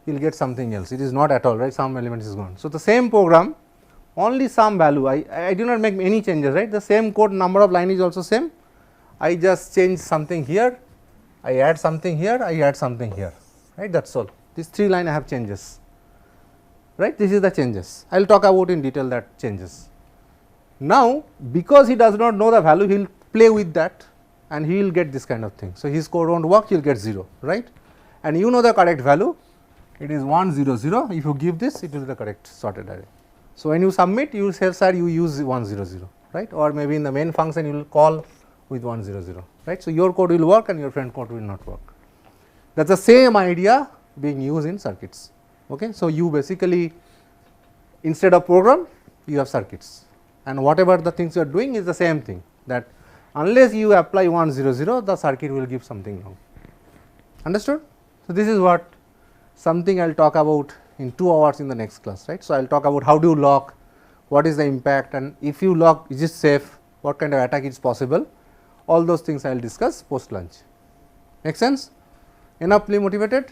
he will get something else, it is not at all, right, some element is gone. So, the same program, only some value, I do not make any changes, right, the same code, number of line is also same, I just change something here, I add something here, I add something here, right, that is all. These 3 line I have changes, right, this is the changes, I will talk about in detail that changes. Now, because he does not know the value, he will play with that and he will get this kind of thing. So, his code will not work, he will get 0, right, and you know the correct value, it is 1, 0, 0, if you give this, it will be the correct sorted array. So, when you submit, you will say sir you use 1, 0, 0, right, or maybe in the main function you will call with 1, 0, 0, right. So, your code will work and your friend code will not work. That is the same idea being used in circuits, okay. So, you basically instead of program, you have circuits and whatever the things you are doing is the same thing, that unless you apply 1, 0, 0, the circuit will give something wrong, understood. So, this is what something I will talk about in 2 hours in the next class, right. So, I will talk about how do you lock, what is the impact, and if you lock is it safe, what kind of attack is possible, all those things I will discuss post lunch. Make sense? Enoughly motivated?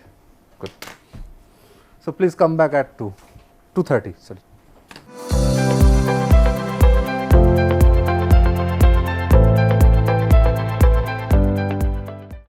Good. So, please come back at 2:30, sorry.